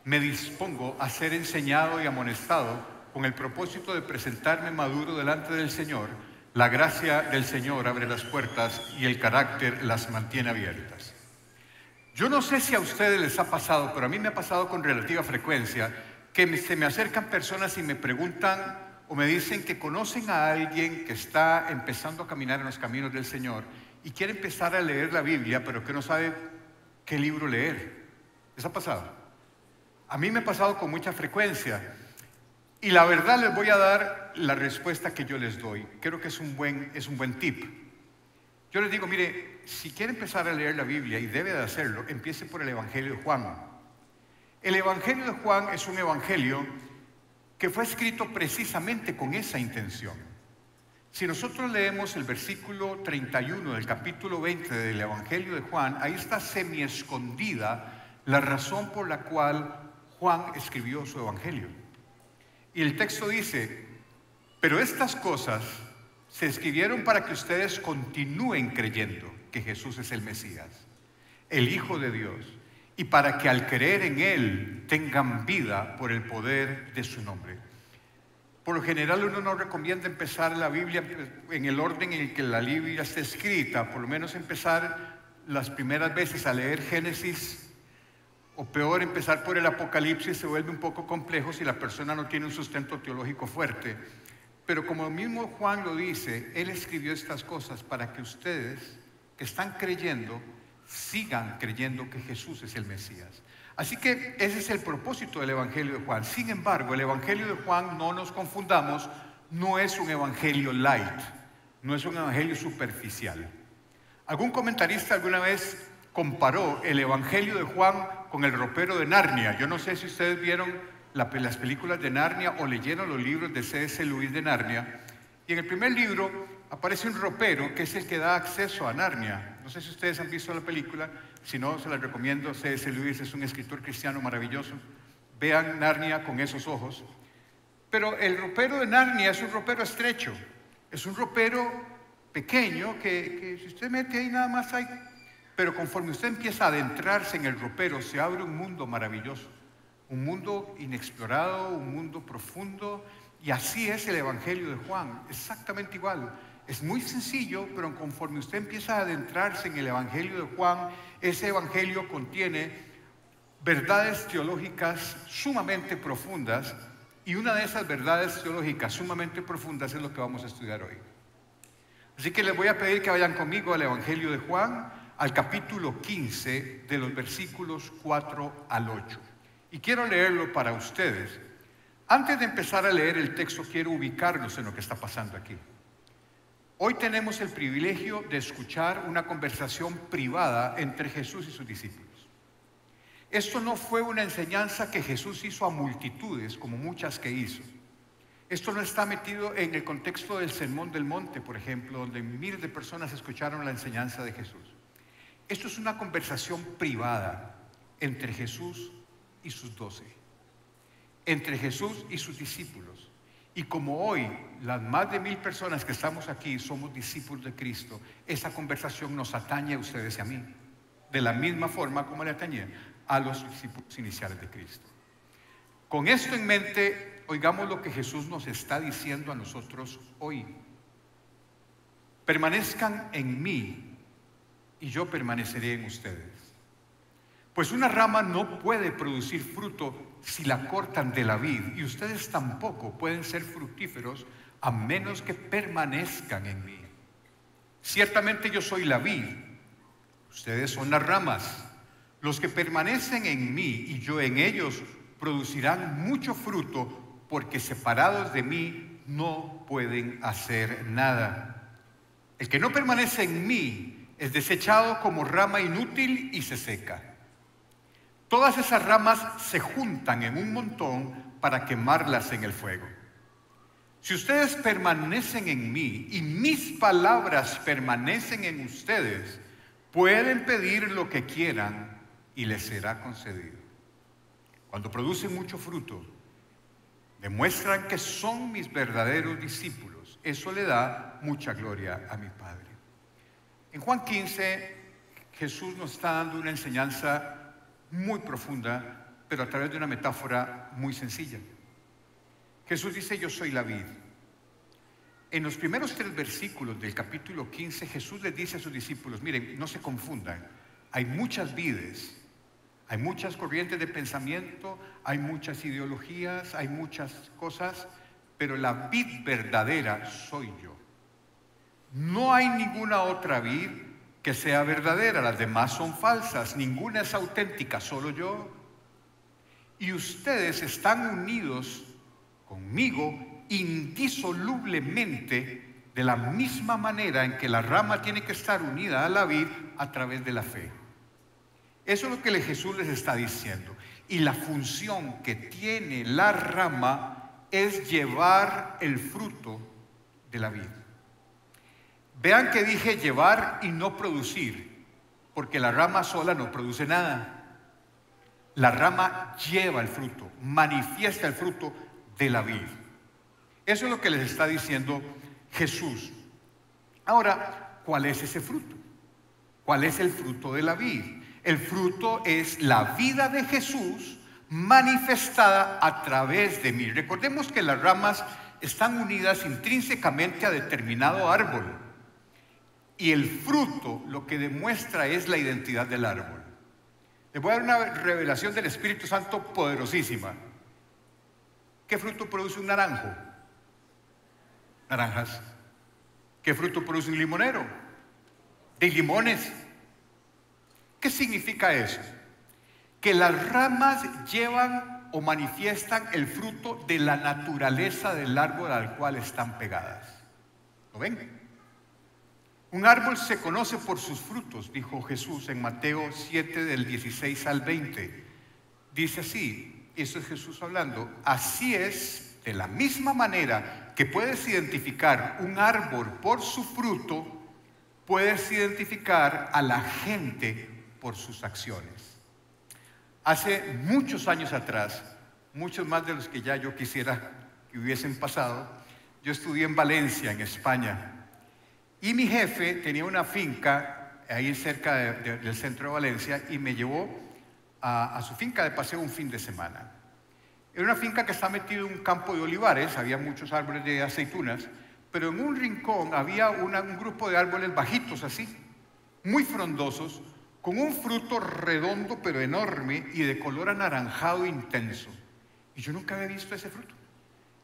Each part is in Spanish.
me dispongo a ser enseñado y amonestado con el propósito de presentarme maduro delante del Señor. La gracia del Señor abre las puertas y el carácter las mantiene abiertas. Yo no sé si a ustedes les ha pasado, pero a mí me ha pasado con relativa frecuencia que se me acercan personas y me preguntan o me dicen que conocen a alguien que está empezando a caminar en los caminos del Señor y quiere empezar a leer la Biblia, pero que no sabe qué libro leer. ¿Les ha pasado? A mí me ha pasado con mucha frecuencia. Y la verdad les voy a dar la respuesta que yo les doy. Creo que es un buen tip. Yo les digo, mire, si quiere empezar a leer la Biblia, y debe de hacerlo, empiece por el Evangelio de Juan. El Evangelio de Juan es un evangelio que fue escrito precisamente con esa intención. Si nosotros leemos el versículo 31 del capítulo 20 del Evangelio de Juan, ahí está semi-escondida la razón por la cual Juan escribió su evangelio. Y el texto dice, pero estas cosas se escribieron para que ustedes continúen creyendo que Jesús es el Mesías, el Hijo de Dios, y para que al creer en Él tengan vida por el poder de su nombre. Por lo general uno no recomienda empezar la Biblia en el orden en el que la Biblia está escrita, por lo menos empezar las primeras veces a leer Génesis, o peor, empezar por el Apocalipsis se vuelve un poco complejo si la persona no tiene un sustento teológico fuerte. Pero como el mismo Juan lo dice, él escribió estas cosas para que ustedes que están creyendo, sigan creyendo que Jesús es el Mesías. Así que ese es el propósito del Evangelio de Juan. Sin embargo, el Evangelio de Juan, no nos confundamos, no es un evangelio light, no es un evangelio superficial. Algún comentarista alguna vez comparó el Evangelio de Juan con el ropero de Narnia. Yo no sé si ustedes vieron las películas de Narnia o leyeron los libros de C.S. Lewis de Narnia. Y en el primer libro aparece un ropero que es el que da acceso a Narnia. No sé si ustedes han visto la película, si no, se las recomiendo. C.S. Lewis es un escritor cristiano maravilloso. Vean Narnia con esos ojos. Pero el ropero de Narnia es un ropero estrecho, es un ropero pequeño que si usted mete ahí nada más hay. Pero conforme usted empieza a adentrarse en el ropero, se abre un mundo maravilloso, un mundo inexplorado, un mundo profundo. Y así es el Evangelio de Juan, exactamente igual. Es muy sencillo, pero conforme usted empieza a adentrarse en el Evangelio de Juan, ese Evangelio contiene verdades teológicas sumamente profundas, y una de esas verdades teológicas sumamente profundas es lo que vamos a estudiar hoy. Así que les voy a pedir que vayan conmigo al Evangelio de Juan, al capítulo 15, de los versículos 4 al 8. Y quiero leerlo para ustedes. Antes de empezar a leer el texto, quiero ubicarnos en lo que está pasando aquí. Hoy tenemos el privilegio de escuchar una conversación privada entre Jesús y sus discípulos. Esto no fue una enseñanza que Jesús hizo a multitudes, como muchas que hizo. Esto no está metido en el contexto del Sermón del Monte, por ejemplo, donde miles de personas escucharon la enseñanza de Jesús. Esto es una conversación privada entre Jesús y sus 12, entre Jesús y sus discípulos. Y como hoy las más de 1000 personas que estamos aquí somos discípulos de Cristo, esa conversación nos atañe a ustedes y a mí, de la misma forma como le atañe a los discípulos iniciales de Cristo. Con esto en mente, oigamos lo que Jesús nos está diciendo a nosotros hoy. Permanezcan en mí y yo permaneceré en ustedes. Pues una rama no puede producir fruto si la cortan de la vid, y ustedes tampoco pueden ser fructíferos a menos que permanezcan en mí. Ciertamente yo soy la vid, ustedes son las ramas. Los que permanecen en mí y yo en ellos producirán mucho fruto, porque separados de mí no pueden hacer nada. El que no permanece en mí es desechado como rama inútil y se seca. Todas esas ramas se juntan en un montón para quemarlas en el fuego. Si ustedes permanecen en mí y mis palabras permanecen en ustedes, pueden pedir lo que quieran y les será concedido. Cuando producen mucho fruto, demuestran que son mis verdaderos discípulos. Eso le da mucha gloria a mi Padre. En Juan 15, Jesús nos está dando una enseñanza muy profunda pero a través de una metáfora muy sencilla. Jesús dice: yo soy la vid. En los primeros 3 versículos del capítulo 15, Jesús les dice a sus discípulos: miren, no se confundan, hay muchas vides, hay muchas corrientes de pensamiento, hay muchas ideologías, hay muchas cosas, pero la vid verdadera soy yo. No hay ninguna otra vid que sea verdadera, las demás son falsas, ninguna es auténtica, solo yo. Y ustedes están unidos conmigo indisolublemente, de la misma manera en que la rama tiene que estar unida a la vid a través de la fe. Eso es lo que Jesús les está diciendo. Y la función que tiene la rama es llevar el fruto de la vid. Vean que dije llevar y no producir, porque la rama sola no produce nada. La rama lleva el fruto, manifiesta el fruto de la vid. Eso es lo que les está diciendo Jesús. Ahora, ¿cuál es ese fruto? ¿Cuál es el fruto de la vid? El fruto es la vida de Jesús manifestada a través de mí. Recordemos que las ramas están unidas intrínsecamente a determinado árbol. Y el fruto lo que demuestra es la identidad del árbol. Les voy a dar una revelación del Espíritu Santo poderosísima. ¿Qué fruto produce un naranjo? Naranjas. ¿Qué fruto produce un limonero? De limones. ¿Qué significa eso? Que las ramas llevan o manifiestan el fruto de la naturaleza del árbol al cual están pegadas. ¿Lo ven? Un árbol se conoce por sus frutos, dijo Jesús en Mateo 7 del 16 al 20. Dice así, eso es Jesús hablando: así es, de la misma manera que puedes identificar un árbol por su fruto, puedes identificar a la gente por sus acciones. Hace muchos años atrás, muchos más de los que ya yo quisiera que hubiesen pasado, yo estudié en Valencia, en España. Y mi jefe tenía una finca ahí cerca del centro de Valencia y me llevó a su finca de paseo un fin de semana. Era una finca que está metida en un campo de olivares, había muchos árboles de aceitunas, pero en un rincón había un grupo de árboles bajitos así, muy frondosos, con un fruto redondo pero enorme y de color anaranjado intenso. Y yo nunca había visto ese fruto.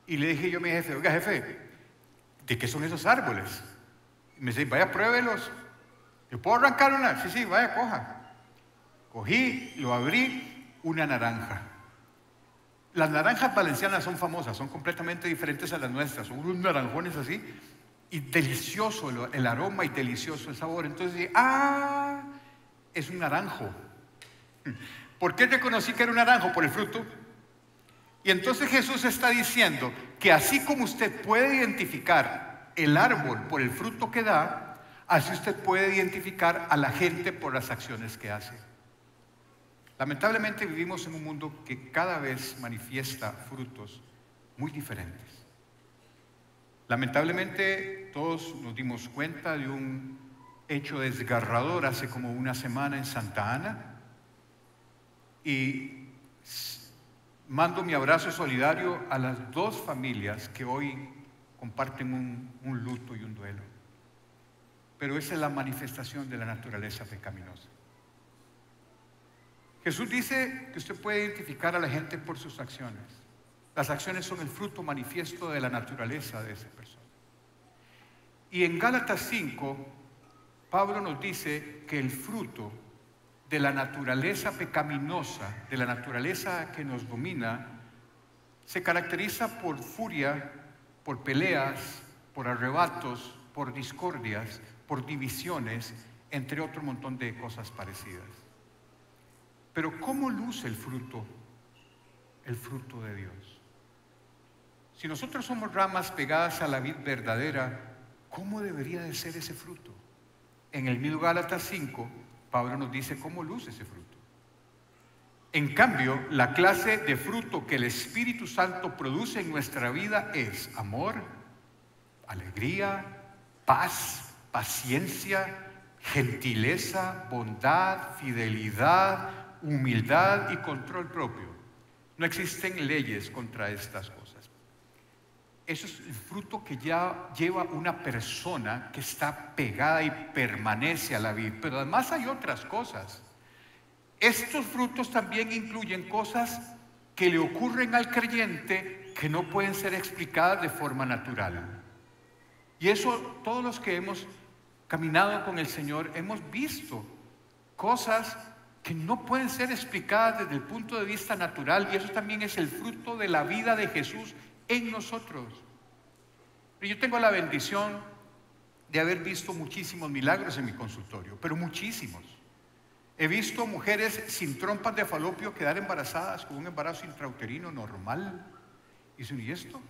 Y le dije yo a mi jefe: oiga, jefe, ¿de qué son esos árboles? Y me dice: vaya, pruébelos. ¿Yo puedo arrancar una? Sí, sí, vaya, coja. Cogí, lo abrí, una naranja. Las naranjas valencianas son famosas, son completamente diferentes a las nuestras. Son unos naranjones así, y delicioso el aroma y delicioso el sabor. Entonces dije: es un naranjo. ¿Por qué reconocí que era un naranjo? Por el fruto. Y entonces Jesús está diciendo que así como usted puede identificar el árbol por el fruto que da, así usted puede identificar a la gente por las acciones que hace. Lamentablemente vivimos en un mundo que cada vez manifiesta frutos muy diferentes. Lamentablemente todos nos dimos cuenta de un hecho desgarrador hace como una semana en Santa Ana, y mando mi abrazo solidario a las 2 familias que hoy comparten un luto y un duelo. Pero esa es la manifestación de la naturaleza pecaminosa. Jesús dice que usted puede identificar a la gente por sus acciones. Las acciones son el fruto manifiesto de la naturaleza de esa persona. Y en Gálatas 5, Pablo nos dice que el fruto de la naturaleza pecaminosa, de la naturaleza que nos domina, se caracteriza por furia, por peleas, por arrebatos, por discordias, por divisiones, entre otro montón de cosas parecidas. Pero ¿cómo luce el fruto? El fruto de Dios. Si nosotros somos ramas pegadas a la vid verdadera, ¿cómo debería de ser ese fruto? En el mismo Gálatas 5, Pablo nos dice cómo luce ese fruto. En cambio, la clase de fruto que el Espíritu Santo produce en nuestra vida es amor, alegría, paz, paciencia, gentileza, bondad, fidelidad, humildad y control propio. No existen leyes contra estas cosas. Eso es el fruto que ya lleva una persona que está pegada y permanece a la vid. Pero además hay otras cosas. Estos frutos también incluyen cosas que le ocurren al creyente que no pueden ser explicadas de forma natural. Y eso todos los que hemos caminado con el Señor hemos visto cosas que no pueden ser explicadas desde el punto de vista natural, y eso también es el fruto de la vida de Jesús en nosotros. Yo tengo la bendición de haber visto muchísimos milagros en mi consultorio, pero muchísimos. He visto mujeres sin trompas de falopio quedar embarazadas con un embarazo intrauterino normal. Y dicen, ¿y esto?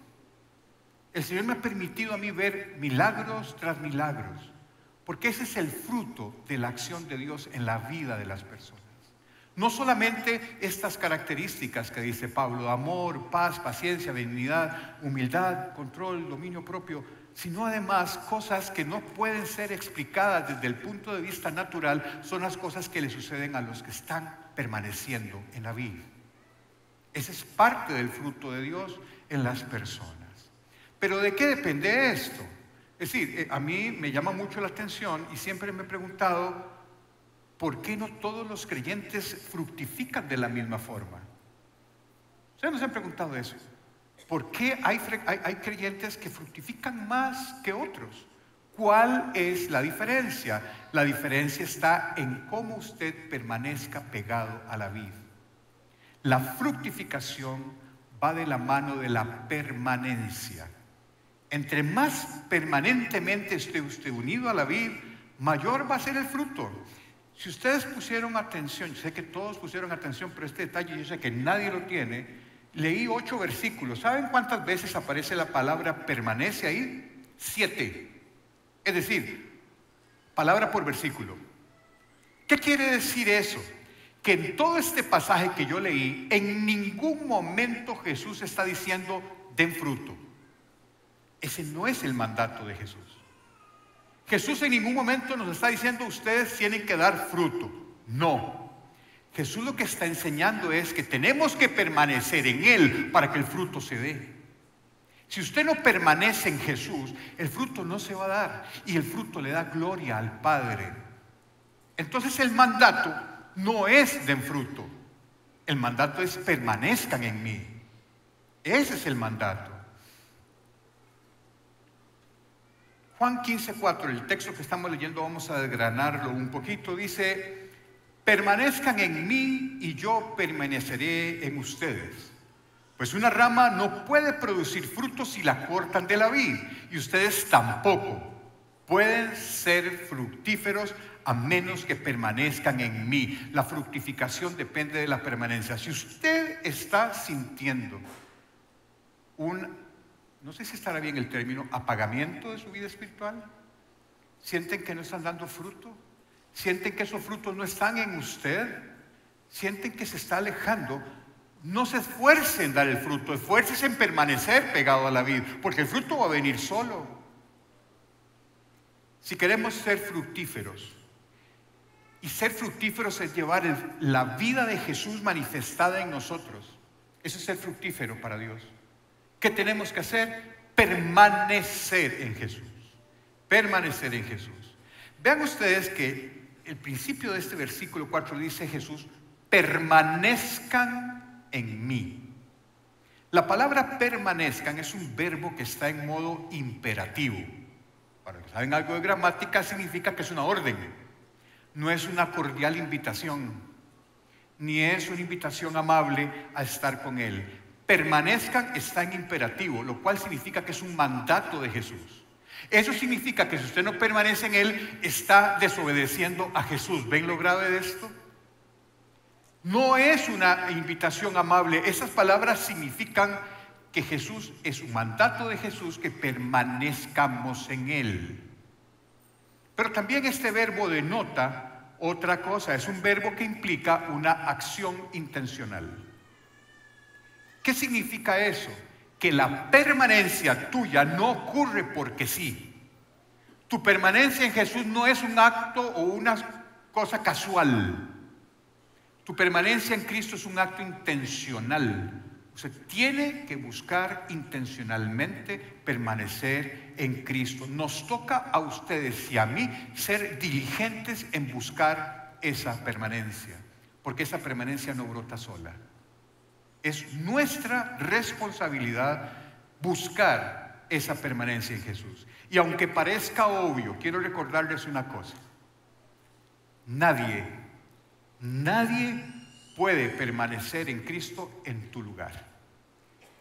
El Señor me ha permitido a mí ver milagros tras milagros, porque ese es el fruto de la acción de Dios en la vida de las personas. No solamente estas características que dice Pablo, amor, paz, paciencia, benignidad, humildad, control, dominio propio, sino además cosas que no pueden ser explicadas desde el punto de vista natural, son las cosas que le suceden a los que están permaneciendo en la vida. Ese es parte del fruto de Dios en las personas. Pero ¿de qué depende esto? Es decir, a mí me llama mucho la atención y siempre me he preguntado, ¿por qué no todos los creyentes fructifican de la misma forma? ¿Ustedes no se han preguntado eso? ¿Por qué hay creyentes que fructifican más que otros? ¿Cuál es la diferencia? La diferencia está en cómo usted permanezca pegado a la vid. La fructificación va de la mano de la permanencia. Entre más permanentemente esté usted unido a la vid, mayor va a ser el fruto. Si ustedes pusieron atención, yo sé que todos pusieron atención, pero este detalle yo sé que nadie lo tiene. Leí 8 versículos. ¿Saben cuántas veces aparece la palabra permanece ahí? 7. Es decir, palabra por versículo. ¿Qué quiere decir eso? Que en todo este pasaje que yo leí, en ningún momento Jesús está diciendo den fruto. Ese no es el mandato de Jesús. Jesús en ningún momento nos está diciendo ustedes tienen que dar fruto. No. Jesús lo que está enseñando es que tenemos que permanecer en Él para que el fruto se dé. Si usted no permanece en Jesús, el fruto no se va a dar, y el fruto le da gloria al Padre. Entonces el mandato no es den fruto. El mandato es permanezcan en mí. Ese es el mandato. Juan 15:4, el texto que estamos leyendo, vamos a desgranarlo un poquito, dice, permanezcan en mí y yo permaneceré en ustedes. Pues una rama no puede producir frutos si la cortan de la vid, y ustedes tampoco pueden ser fructíferos a menos que permanezcan en mí. La fructificación depende de la permanencia. Si usted está sintiendo no sé si estará bien el término, apagamiento de su vida espiritual, sienten que no están dando fruto, sienten que esos frutos no están en usted, sienten que se está alejando, no se esfuercen en dar el fruto, esfuércense en permanecer pegado a la vid, porque el fruto va a venir solo. Si queremos ser fructíferos, y ser fructíferos es llevar la vida de Jesús manifestada en nosotros, eso es ser fructífero para Dios. ¿Qué tenemos que hacer? Permanecer en Jesús. Permanecer en Jesús. Vean ustedes que el principio de este versículo 4 dice Jesús, permanezcan en mí. La palabra permanezcan es un verbo que está en modo imperativo. Para los que saben algo de gramática, significa que es una orden. No es una cordial invitación, ni es una invitación amable a estar con Él. Permanezcan está en imperativo, lo cual significa que es un mandato de Jesús. Eso significa que si usted no permanece en Él, está desobedeciendo a Jesús. ¿Ven lo grave de esto? No es una invitación amable. Esas palabras significan que Jesús, es un mandato de Jesús que permanezcamos en Él. Pero también este verbo denota otra cosa. Es un verbo que implica una acción intencional. ¿Qué significa eso? Que la permanencia tuya no ocurre porque sí. Tu permanencia en Jesús no es un acto o una cosa casual. Tu permanencia en Cristo es un acto intencional. Usted tiene que buscar intencionalmente permanecer en Cristo. Nos toca a ustedes y a mí ser diligentes en buscar esa permanencia, porque esa permanencia no brota sola. Es nuestra responsabilidad buscar esa permanencia en Jesús. Y aunque parezca obvio, quiero recordarles una cosa. Nadie puede permanecer en Cristo en tu lugar.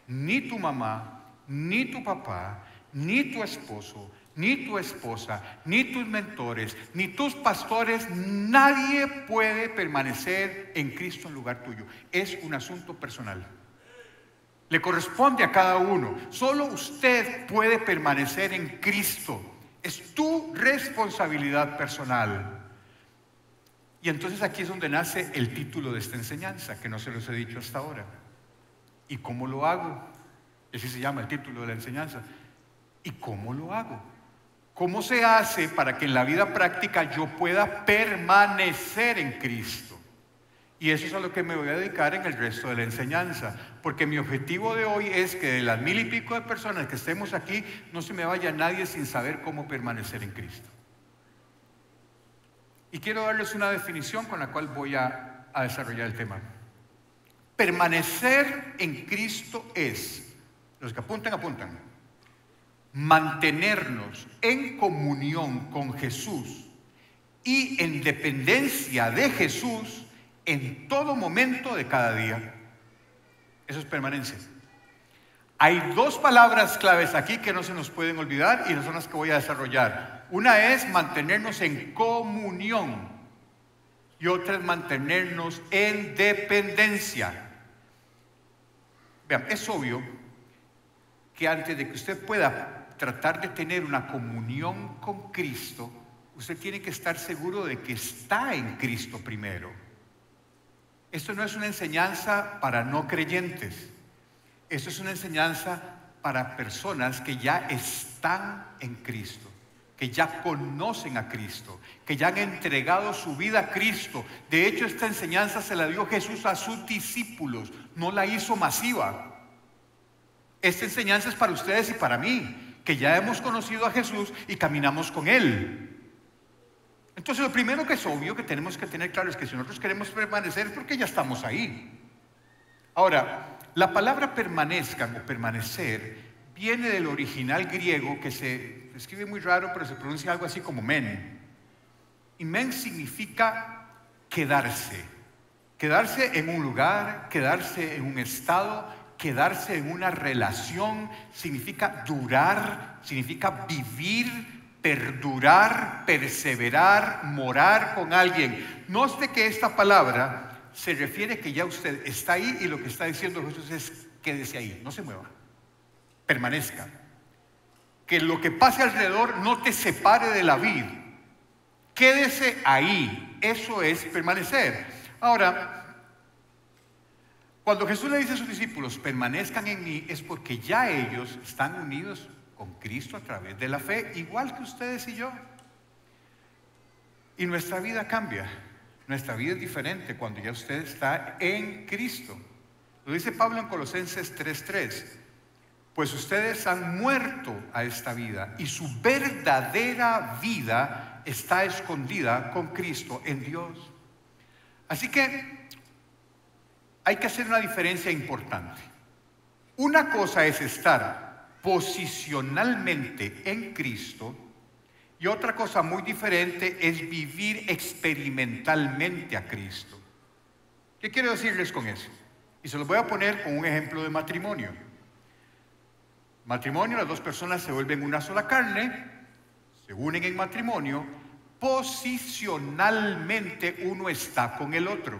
Ni tu mamá, ni tu papá, ni tu esposo, ni tu esposa, ni tus mentores, ni tus pastores, nadie puede permanecer en Cristo en lugar tuyo. Es un asunto personal. Le corresponde a cada uno. Solo usted puede permanecer en Cristo. Es tu responsabilidad personal. Y entonces aquí es donde nace el título de esta enseñanza, que no se los he dicho hasta ahora. ¿Y cómo lo hago? Ese se llama el título de la enseñanza. ¿Y cómo lo hago? ¿Cómo se hace para que en la vida práctica yo pueda permanecer en Cristo? Y eso es a lo que me voy a dedicar en el resto de la enseñanza, porque mi objetivo de hoy es que de las 1000 y pico de personas que estemos aquí, no se me vaya nadie sin saber cómo permanecer en Cristo. Y quiero darles una definición con la cual voy a desarrollar el tema. Permanecer en Cristo es, los que apuntan, mantenernos en comunión con Jesús y en dependencia de Jesús en todo momento de cada día. Eso es permanencia. Hay dos palabras claves aquí que no se nos pueden olvidar y son las que voy a desarrollar. Una es mantenernos en comunión y otra es mantenernos en dependencia. Vean, es obvio que antes de que usted pueda tratar de tener una comunión con Cristo, usted tiene que estar seguro de que está en Cristo primero. Esto no es una enseñanza para no creyentes. Esto es una enseñanza para personas que ya están en Cristo, que ya conocen a Cristo, que ya han entregado su vida a Cristo. De hecho, esta enseñanza se la dio Jesús a sus discípulos, no la hizo masiva. Esta enseñanza es para ustedes y para mí, que ya hemos conocido a Jesús y caminamos con Él. Entonces, lo primero que es obvio que tenemos que tener claro es que si nosotros queremos permanecer es porque ya estamos ahí. Ahora, la palabra permanezcan o permanecer viene del original griego que se escribe muy raro, pero se pronuncia algo así como men. Y men significa quedarse. Quedarse en un lugar, quedarse en un estado, quedarse en una relación, significa durar, significa vivir, perdurar, perseverar, morar con alguien. Note que esta palabra se refiere que ya usted está ahí y lo que está diciendo Jesús es quédese ahí, no se mueva, permanezca. Que lo que pase alrededor no te separe de la vid, quédese ahí, eso es permanecer. Ahora, cuando Jesús le dice a sus discípulos permanezcan en mí, es porque ya ellos están unidos con Cristo a través de la fe, igual que ustedes y yo. Y nuestra vida cambia. Nuestra vida es diferente cuando ya usted está en Cristo. Lo dice Pablo en Colosenses 3:3. Pues ustedes han muerto a esta vida y su verdadera vida está escondida con Cristo en Dios. Así que hay que hacer una diferencia importante. Una cosa es estar posicionalmente en Cristo y otra cosa muy diferente es vivir experimentalmente a Cristo. ¿Qué quiero decirles con eso? Y se los voy a poner con un ejemplo de matrimonio. Matrimonio, las dos personas se vuelven una sola carne, se unen en matrimonio, posicionalmente uno está con el otro.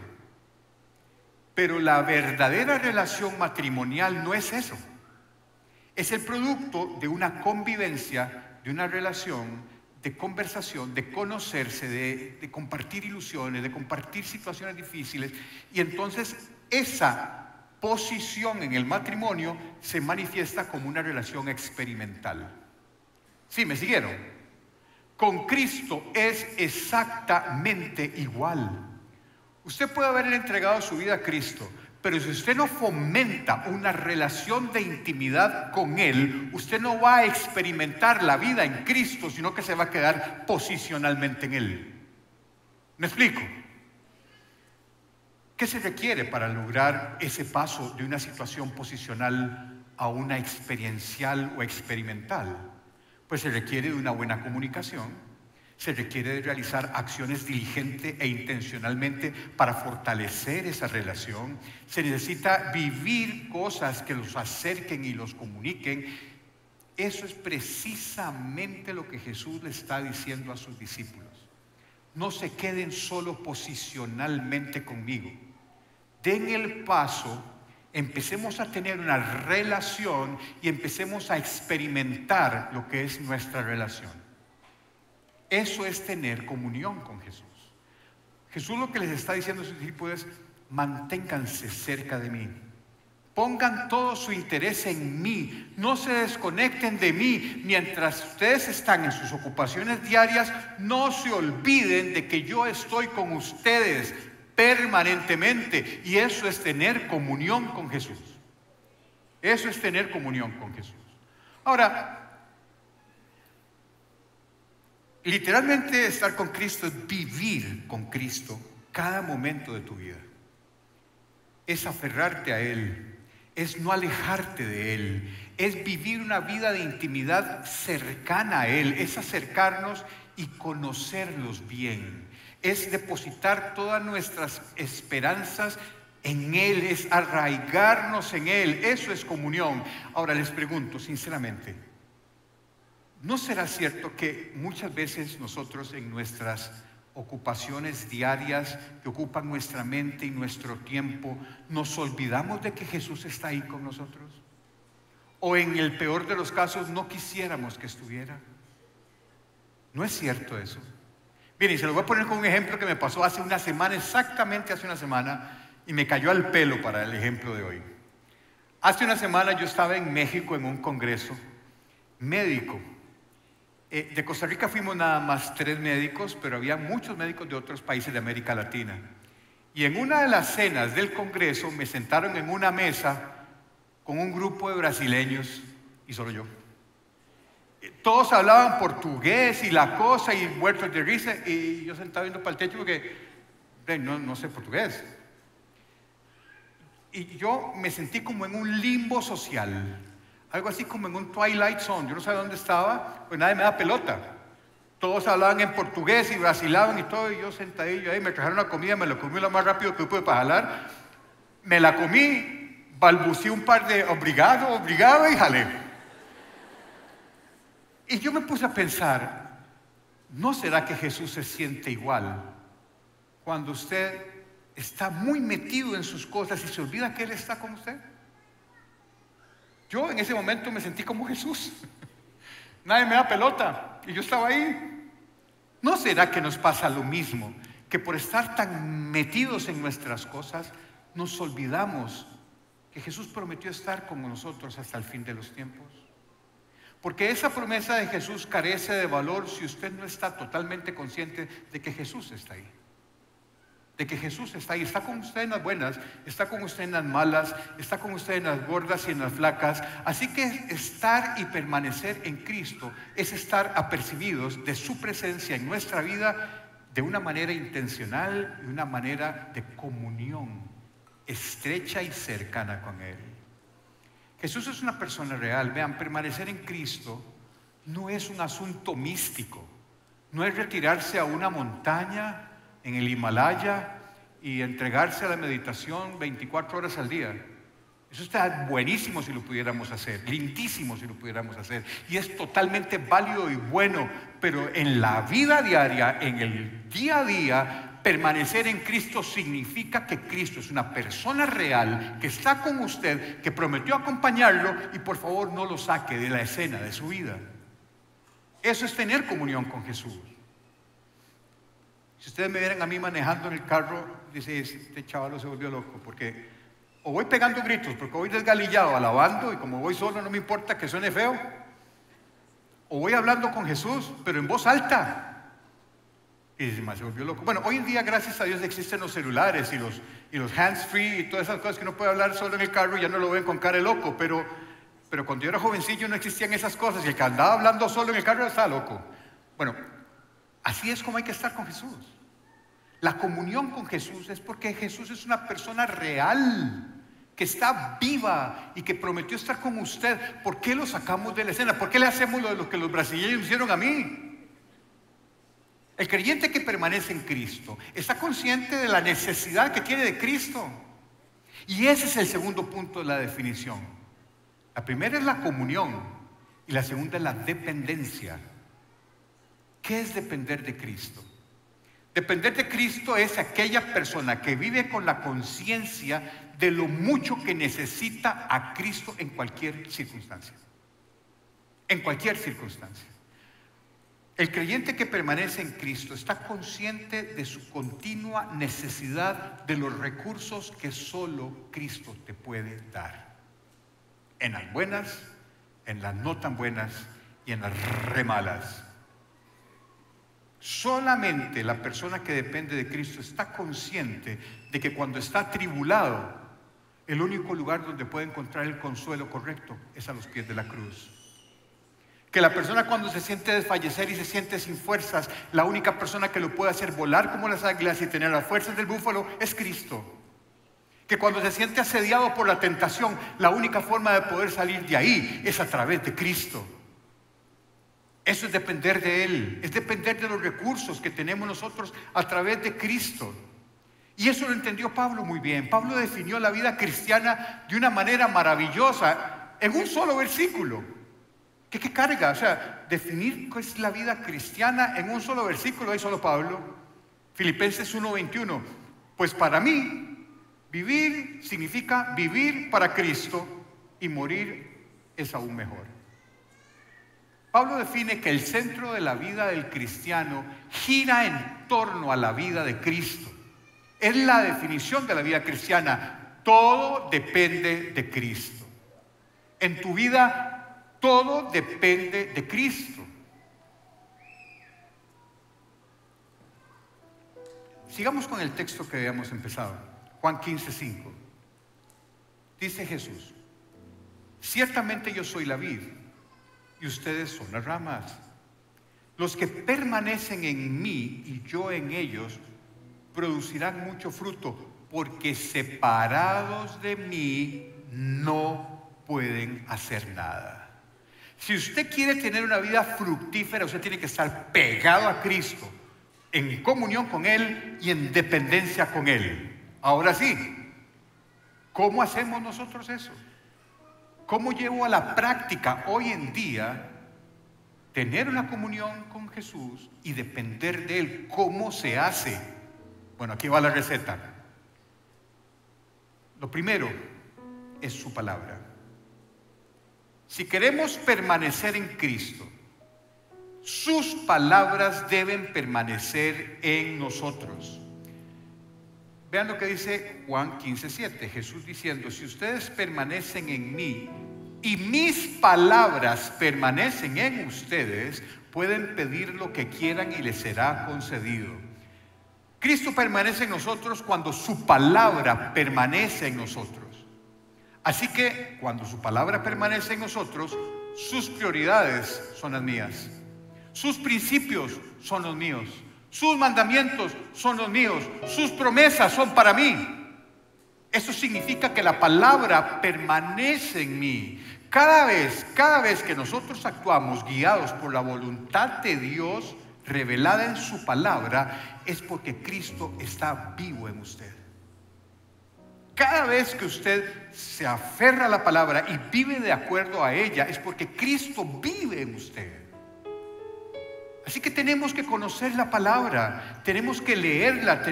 Pero la verdadera relación matrimonial no es eso. Es el producto de una convivencia, de una relación, de conversación, de conocerse, de compartir ilusiones, de compartir situaciones difíciles. Y entonces esa posición en el matrimonio se manifiesta como una relación experimental. ¿Sí, me siguieron? Con Cristo es exactamente igual. Usted puede haber entregado su vida a Cristo, pero si usted no fomenta una relación de intimidad con Él, usted no va a experimentar la vida en Cristo, sino que se va a quedar posicionalmente en Él. ¿Me explico? ¿Qué se requiere para lograr ese paso de una situación posicional a una experiencial o experimental? Pues se requiere de una buena comunicación. Se requiere de realizar acciones diligente e intencionalmente para fortalecer esa relación. Se necesita vivir cosas que los acerquen y los comuniquen. Eso es precisamente lo que Jesús le está diciendo a sus discípulos. No se queden solo posicionalmente conmigo. Den el paso, empecemos a tener una relación y empecemos a experimentar lo que es nuestra relación. Eso es tener comunión con Jesús. Jesús lo que les está diciendo a sus discípulos es: manténganse cerca de mí. Pongan todo su interés en mí. No se desconecten de mí. Mientras ustedes están en sus ocupaciones diarias, no se olviden de que yo estoy con ustedes permanentemente. Y eso es tener comunión con Jesús. Eso es tener comunión con Jesús. Ahora, literalmente estar con Cristo es vivir con Cristo cada momento de tu vida. Es aferrarte a Él, es no alejarte de Él, es vivir una vida de intimidad cercana a Él, es acercarnos y conocerlos bien, es depositar todas nuestras esperanzas en Él, es arraigarnos en Él. Eso es comunión. Ahora les pregunto sinceramente, ¿no será cierto que muchas veces nosotros en nuestras ocupaciones diarias que ocupan nuestra mente y nuestro tiempo, nos olvidamos de que Jesús está ahí con nosotros? O en el peor de los casos, no quisiéramos que estuviera. ¿No es cierto eso? Miren, se lo voy a poner con un ejemplo que me pasó hace una semana, exactamente hace una semana, y me cayó al pelo para el ejemplo de hoy. Hace una semana yo estaba en México en un congreso médico. De Costa Rica fuimos nada más 3 médicos, pero había muchos médicos de otros países de América Latina. Y en una de las cenas del Congreso me sentaron en una mesa con un grupo de brasileños y solo yo. Todos hablaban portugués y la cosa y muertos de risa, y yo sentado viendo para el techo porque no sé portugués. Y yo me sentí como en un limbo social. Algo así como en un Twilight Zone. Yo no sabía dónde estaba, pues nadie me da pelota. Todos hablaban en portugués y vacilaban y todo, y yo sentadillo ahí, me trajeron la comida, me la comí lo más rápido que pude para jalar. Me la comí, balbuceé un par de obrigado y jalé. Y yo me puse a pensar, ¿no será que Jesús se siente igual cuando usted está muy metido en sus cosas y se olvida que Él está con usted? Yo en ese momento me sentí como Jesús. Nadie me da pelota y yo estaba ahí. ¿No será que nos pasa lo mismo? Que por estar tan metidos en nuestras cosas, nos olvidamos que Jesús prometió estar con nosotros hasta el fin de los tiempos. Porque esa promesa de Jesús carece de valor si usted no está totalmente consciente de que Jesús está ahí. De que Jesús está ahí, está con usted en las buenas, está con usted en las malas, está con usted en las gordas y en las flacas. Así que estar y permanecer en Cristo es estar apercibidos de su presencia en nuestra vida de una manera intencional y una manera de comunión estrecha y cercana con Él. Jesús es una persona real. Vean, permanecer en Cristo no es un asunto místico, no es retirarse a una montaña en el Himalaya y entregarse a la meditación 24 horas al día. Eso está buenísimo si lo pudiéramos hacer, lindísimo si lo pudiéramos hacer, y es totalmente válido y bueno, pero en la vida diaria, en el día a día, permanecer en Cristo significa que Cristo es una persona real que está con usted, que prometió acompañarlo, y por favor no lo saque de la escena de su vida. Eso es tener comunión con Jesús. Si ustedes me vieran a mí manejando en el carro, dice, este chaval se volvió loco, porque o voy pegando gritos, porque voy desgalillado, alabando, y como voy solo no me importa que suene feo, o voy hablando con Jesús, pero en voz alta. Y dice, se volvió loco. Bueno, hoy en día, gracias a Dios, existen los celulares y los hands-free y todas esas cosas que uno puede hablar solo en el carro y ya no lo ven con cara de loco. Pero cuando yo era jovencillo no existían esas cosas y el que andaba hablando solo en el carro estaba loco. Bueno, así es como hay que estar con Jesús. La comunión con Jesús es porque Jesús es una persona real, que está viva y que prometió estar con usted. ¿Por qué lo sacamos de la escena? ¿Por qué le hacemos lo que los brasileños hicieron a mí? El creyente que permanece en Cristo está consciente de la necesidad que tiene de Cristo. Y ese es el segundo punto de la definición. La primera es la comunión y la segunda es la dependencia. ¿Qué es depender de Cristo? Depender de Cristo es aquella persona que vive con la conciencia de lo mucho que necesita a Cristo en cualquier circunstancia. En cualquier circunstancia. El creyente que permanece en Cristo está consciente de su continua necesidad de los recursos que solo Cristo te puede dar. En las buenas, en las no tan buenas y en las re malas. Solamente la persona que depende de Cristo está consciente de que cuando está atribulado, el único lugar donde puede encontrar el consuelo correcto es a los pies de la cruz. Que la persona cuando se siente desfallecer y se siente sin fuerzas, la única persona que lo puede hacer volar como las águilas y tener las fuerzas del búfalo es Cristo. Que cuando se siente asediado por la tentación, la única forma de poder salir de ahí es a través de Cristo. Eso es depender de Él, es depender de los recursos que tenemos nosotros a través de Cristo. Y eso lo entendió Pablo muy bien. Pablo definió la vida cristiana de una manera maravillosa en un solo versículo. ¿Qué carga? O sea, definir qué es la vida cristiana en un solo versículo, ahí solo Pablo. Filipenses 1:21. Pues para mí, vivir significa vivir para Cristo y morir es aún mejor. Pablo define que el centro de la vida del cristiano gira en torno a la vida de Cristo. Es la definición de la vida cristiana. Todo depende de Cristo. En tu vida, todo depende de Cristo. Sigamos con el texto que habíamos empezado. Juan 15:5. Dice Jesús: ciertamente yo soy la vid y ustedes son las ramas. Los que permanecen en mí y yo en ellos producirán mucho fruto, porque separados de mí no pueden hacer nada. Si usted quiere tener una vida fructífera, usted tiene que estar pegado a Cristo, en comunión con Él y en dependencia con Él. Ahora sí, ¿cómo hacemos nosotros eso? ¿Cómo llevo a la práctica hoy en día tener una comunión con Jesús y depender de Él? ¿Cómo se hace? Bueno, aquí va la receta. Lo primero es su palabra. Si queremos permanecer en Cristo, sus palabras deben permanecer en nosotros. Vean lo que dice Juan 15:7. Jesús diciendo: si ustedes permanecen en mí y mis palabras permanecen en ustedes, pueden pedir lo que quieran y les será concedido. Cristo permanece en nosotros cuando su palabra permanece en nosotros. Así que cuando su palabra permanece en nosotros, sus prioridades son las mías, sus principios son los míos, sus mandamientos son los míos, sus promesas son para mí. Eso significa que la palabra permanece en mí. Cada vez que nosotros actuamos guiados por la voluntad de Dios revelada en su palabra, es porque Cristo está vivo en usted. Cada vez que usted se aferra a la palabra y vive de acuerdo a ella, es porque Cristo vive en usted. Así que tenemos que conocer la palabra, tenemos que leerla,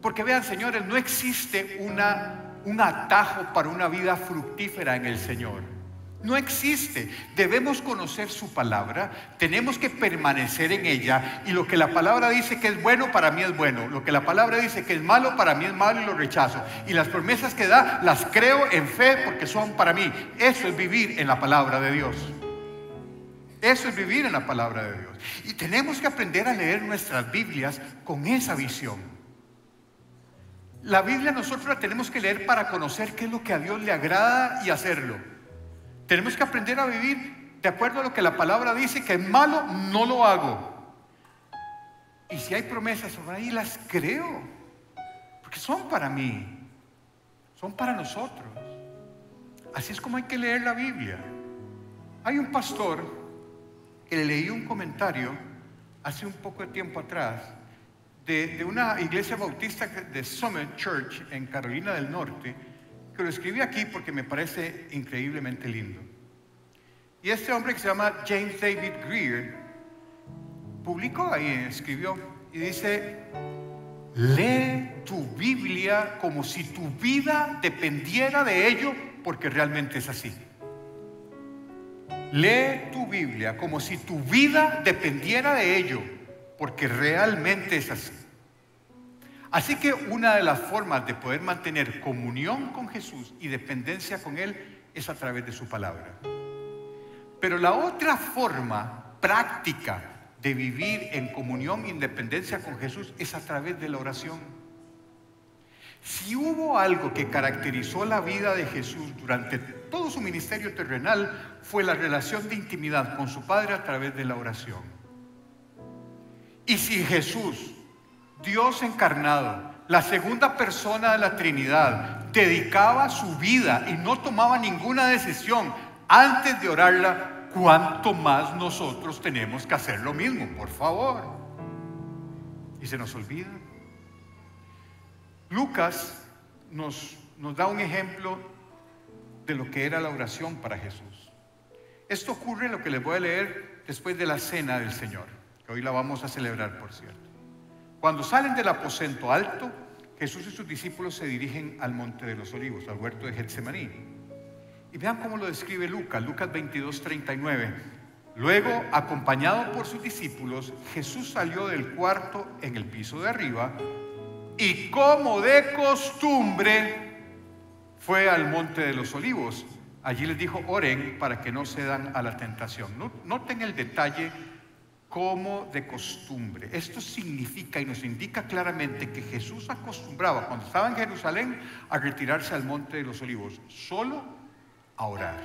porque vean, señores, no existe un atajo para una vida fructífera en el Señor. No existe. Debemos conocer su palabra, tenemos que permanecer en ella, y lo que la palabra dice que es bueno, para mí es bueno. Lo que la palabra dice que es malo, para mí es malo y lo rechazo. Y las promesas que da, las creo en fe porque son para mí. Eso es vivir en la palabra de Dios. Eso es vivir en la palabra de Dios. Y tenemos que aprender a leer nuestras Biblias con esa visión. La Biblia nosotros la tenemos que leer para conocer qué es lo que a Dios le agrada y hacerlo. Tenemos que aprender a vivir de acuerdo a lo que la palabra dice, que es malo, no lo hago. Y si hay promesas sobre ahí, las creo, porque son para mí, son para nosotros. Así es como hay que leer la Biblia. Hay un pastor que le leí un comentario hace un poco de tiempo atrás de una iglesia bautista de Summit Church en Carolina del Norte, que lo escribí aquí porque me parece increíblemente lindo. Y este hombre, que se llama James David Greer, publicó ahí, escribió y dice: lee tu Biblia como si tu vida dependiera de ello, porque realmente es así. Lee tu Biblia como si tu vida dependiera de ello, porque realmente es así. Así que una de las formas de poder mantener comunión con Jesús y dependencia con Él es a través de su palabra. Pero la otra forma práctica de vivir en comunión e independencia con Jesús es a través de la oración. Si hubo algo que caracterizó la vida de Jesús durante todo su ministerio terrenal, fue la relación de intimidad con su Padre a través de la oración. Y si Jesús, Dios encarnado, la segunda persona de la Trinidad, dedicaba su vida y no tomaba ninguna decisión antes de orarla, ¿cuánto más nosotros tenemos que hacer lo mismo? Por favor. Y se nos olvida. Lucas nos da un ejemplo de lo que era la oración para Jesús. Esto ocurre en lo que les voy a leer después de la cena del Señor, que hoy la vamos a celebrar, por cierto. Cuando salen del aposento alto, Jesús y sus discípulos se dirigen al monte de los olivos, al huerto de Getsemaní. Y vean cómo lo describe Lucas 22:39. Luego, acompañado por sus discípulos, Jesús salió del cuarto en el piso de arriba y, como de costumbre, fue al monte de los olivos. Allí les dijo: oren para que no cedan a la tentación. Noten el detalle, como de costumbre. Esto significa y nos indica claramente que Jesús acostumbraba, cuando estaba en Jerusalén, a retirarse al monte de los olivos, solo a orar.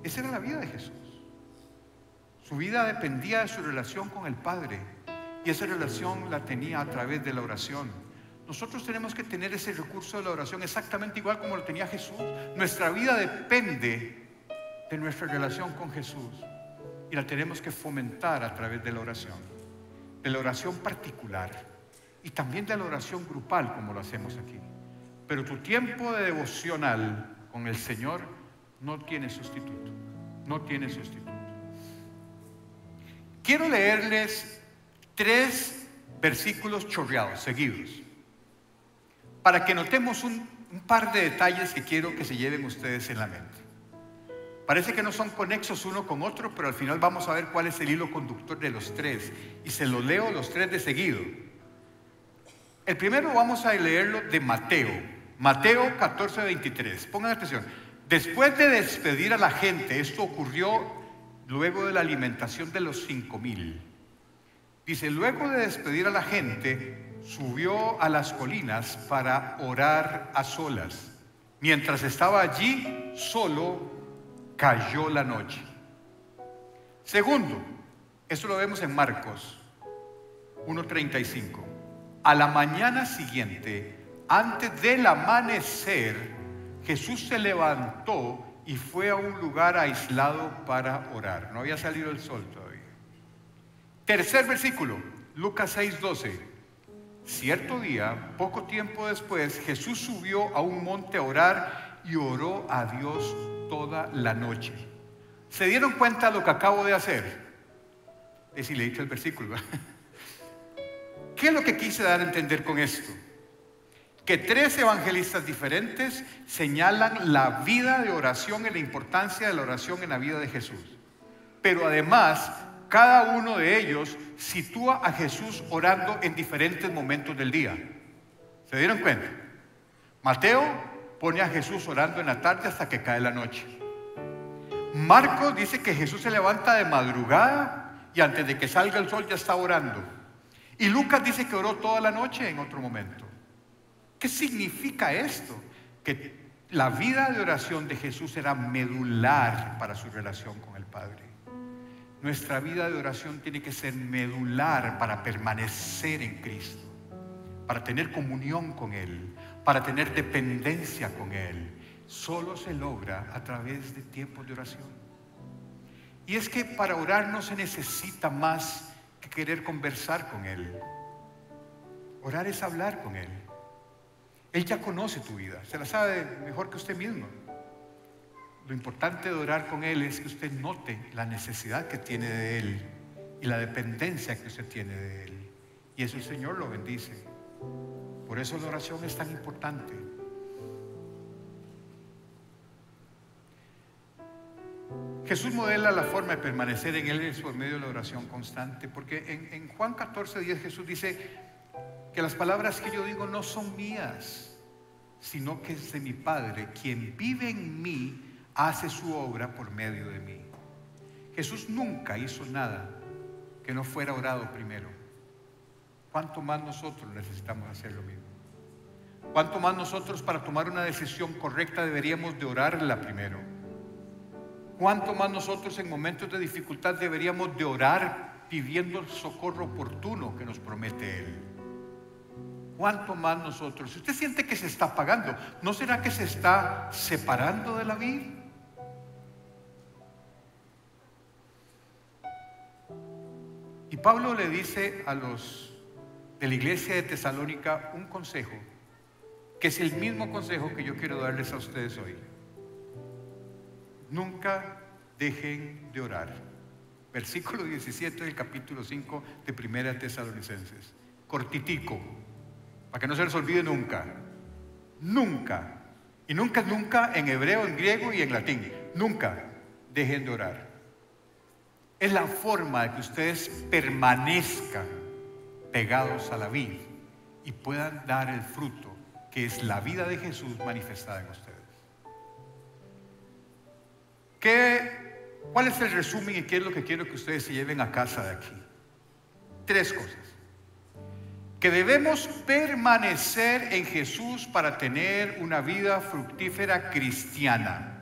Esa era la vida de Jesús. Su vida dependía de su relación con el Padre, y esa relación la tenía a través de la oración. Nosotros tenemos que tener ese recurso de la oración exactamente igual como lo tenía Jesús. Nuestra vida depende de nuestra relación con Jesús, y la tenemos que fomentar a través de la oración particular y también de la oración grupal, como lo hacemos aquí. Pero tu tiempo de devocional con el Señor no tiene sustituto, no tiene sustituto. Quiero leerles 3 versículos chorreados, seguidos, para que notemos un par de detalles que quiero que se lleven ustedes en la mente. Parece que no son conexos uno con otro, pero al final vamos a ver cuál es el hilo conductor de los 3. Y se los leo los 3 de seguido. El primero vamos a leerlo de Mateo. Mateo 14:23. Pongan atención. Después de despedir a la gente, esto ocurrió luego de la alimentación de los 5,000. Dice: luego de despedir a la gente, subió a las colinas para orar a solas. Mientras estaba allí solo, cayó la noche. Segundo, esto lo vemos en Marcos 1:35. A la mañana siguiente, antes del amanecer, Jesús se levantó y fue a un lugar aislado para orar. No había salido el sol todavía. Tercer versículo, Lucas 6:12. Cierto día, poco tiempo después, Jesús subió a un monte a orar y oró a Dios toda la noche. ¿Se dieron cuenta de lo que acabo de hacer? Es si le he dicho el versículo. ¿Qué es lo que quise dar a entender con esto? Que 3 evangelistas diferentes señalan la vida de oración y la importancia de la oración en la vida de Jesús. Pero además, cada uno de ellos sitúa a Jesús orando en diferentes momentos del día. ¿Se dieron cuenta? Mateo pone a Jesús orando en la tarde hasta que cae la noche. Marcos dice que Jesús se levanta de madrugada y antes de que salga el sol ya está orando. Y Lucas dice que oró toda la noche en otro momento. ¿Qué significa esto? Que la vida de oración de Jesús era medular para su relación con el Padre. Nuestra vida de oración tiene que ser medular para permanecer en Cristo, para tener comunión con Él, para tener dependencia con Él. Solo se logra a través de tiempos de oración. Y es que para orar no se necesita más que querer conversar con Él. Orar es hablar con Él. Él ya conoce tu vida, se la sabe mejor que usted mismo. Lo importante de orar con Él es que usted note la necesidad que tiene de Él y la dependencia que usted tiene de Él. Y eso el Señor lo bendice. Por eso la oración es tan importante. Jesús modela la forma de permanecer en Él por medio de la oración constante, porque en Juan 14:10 Jesús dice que las palabras que yo digo no son mías, sino que es de mi Padre. Quien vive en mí hace su obra por medio de mí. Jesús nunca hizo nada que no fuera orado primero. ¿Cuánto más nosotros necesitamos hacer lo mismo? ¿Cuánto más nosotros para tomar una decisión correcta deberíamos de orarla primero? ¿Cuánto más nosotros en momentos de dificultad deberíamos de orar pidiendo el socorro oportuno que nos promete Él? ¿Cuánto más nosotros? Si usted siente que se está apagando, ¿no será que se está separando de la vid? Y Pablo le dice a los de la iglesia de Tesalónica un consejo, que es el mismo consejo que yo quiero darles a ustedes hoy. Nunca dejen de orar. Versículo 17 del capítulo 5 de Primera Tesalonicenses. Cortitico, para que no se les olvide nunca. Nunca. Y nunca es nunca en hebreo, en griego y en latín. Nunca dejen de orar. Es la forma de que ustedes permanezcan pegados a la vid y puedan dar el fruto, que es la vida de Jesús manifestada en ustedes. ¿Cuál es el resumen y qué es lo que quiero que ustedes se lleven a casa de aquí? 3 cosas. Que debemos permanecer en Jesús para tener una vida fructífera cristiana.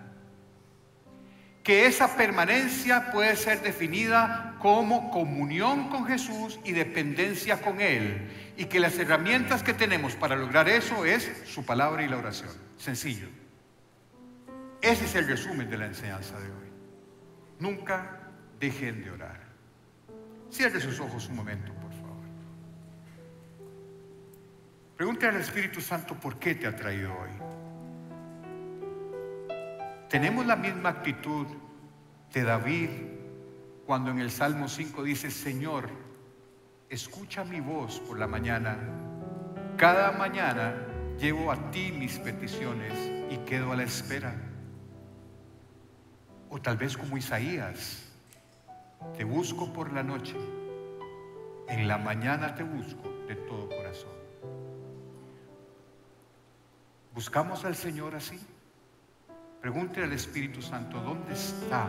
Que esa permanencia puede ser definida como comunión con Jesús y dependencia con Él. Y que las herramientas que tenemos para lograr eso es su palabra y la oración. Sencillo. Ese es el resumen de la enseñanza de hoy. Nunca dejen de orar. Cierre sus ojos un momento, por favor. Pregúntale al Espíritu Santo por qué te ha traído hoy. Tenemos la misma actitud de David cuando en el Salmo 5 dice: Señor, escucha mi voz por la mañana. Cada mañana llevo a ti mis peticiones y quedo a la espera. O tal vez como Isaías: te busco por la noche, en la mañana te busco de todo corazón. ¿Buscamos al Señor así? Pregúntale al Espíritu Santo: ¿dónde está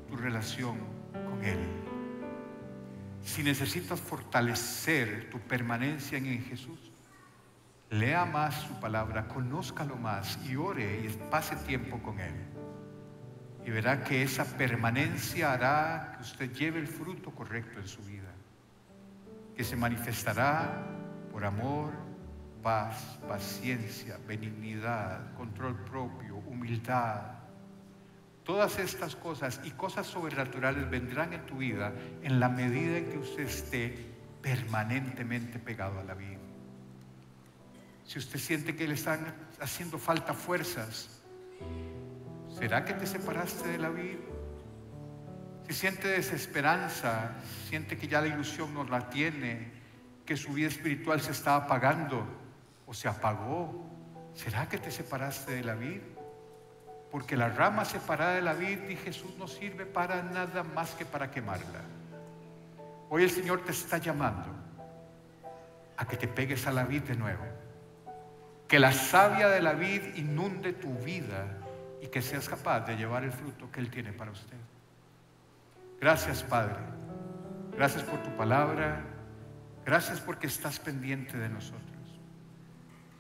tu relación con Él? Si necesitas fortalecer tu permanencia en Jesús, lea más su palabra, conózcalo más y ore y pase tiempo con Él. Y verá que esa permanencia hará que usted lleve el fruto correcto en su vida, que se manifestará por amor, paz, paciencia, benignidad, control propio, humildad. Todas estas cosas y cosas sobrenaturales vendrán en tu vida en la medida en que usted esté permanentemente pegado a la vida. Si usted siente que le están haciendo falta fuerzas, ¿será que te separaste de la vida? Si siente desesperanza, siente que ya la ilusión no la tiene, que su vida espiritual se está apagando o se apagó, ¿será que te separaste de la vid? Porque la rama separada de la vid, y Jesús, no sirve para nada más que para quemarla. Hoy el Señor te está llamando a que te pegues a la vid de nuevo, que la savia de la vid inunde tu vida y que seas capaz de llevar el fruto que Él tiene para usted. Gracias, Padre. Gracias por tu palabra. Gracias porque estás pendiente de nosotros.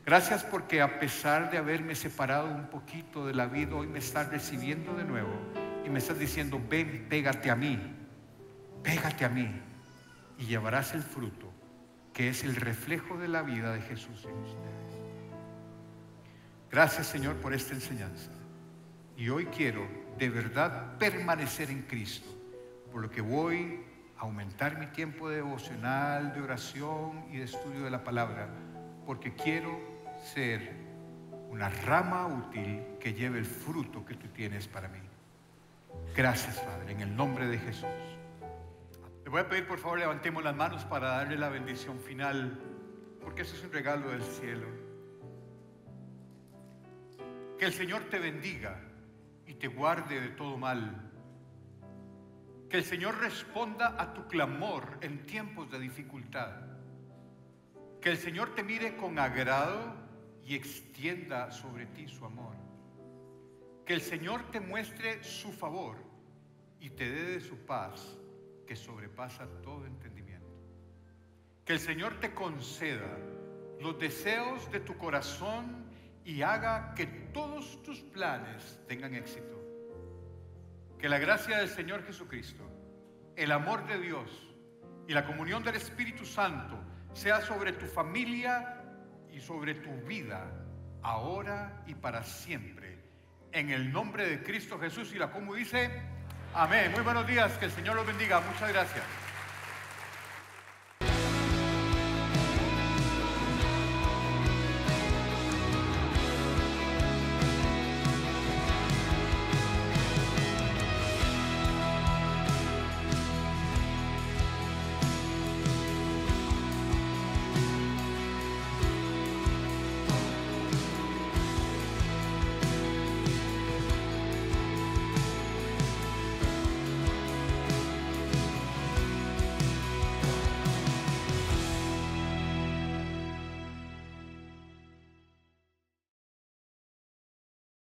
Gracias porque a pesar de haberme separado un poquito de la vida, hoy me estás recibiendo de nuevo y me estás diciendo: ven, pégate a mí y llevarás el fruto que es el reflejo de la vida de Jesús en ustedes. Gracias, Señor, por esta enseñanza. Y hoy quiero de verdad permanecer en Cristo, por lo que voy a aumentar mi tiempo devocional, de oración y de estudio de la palabra, porque quiero ser una rama útil que lleve el fruto que tú tienes para mí. Gracias, Padre, en el nombre de Jesús. Le voy a pedir, por favor, levantemos las manos para darle la bendición final, porque eso es un regalo del cielo. Que el Señor te bendiga y te guarde de todo mal. Que el Señor responda a tu clamor en tiempos de dificultad. Que el Señor te mire con agrado y extienda sobre ti su amor. Que el Señor te muestre su favor y te dé de su paz, que sobrepasa todo entendimiento. Que el Señor te conceda los deseos de tu corazón y haga que todos tus planes tengan éxito. Que la gracia del Señor Jesucristo, el amor de Dios y la comunión del Espíritu Santo sea sobre tu familia y sobre tu vida, ahora y para siempre. En el nombre de Cristo Jesús. Y la como dice: amén. Muy buenos días, que el Señor los bendiga. Muchas gracias.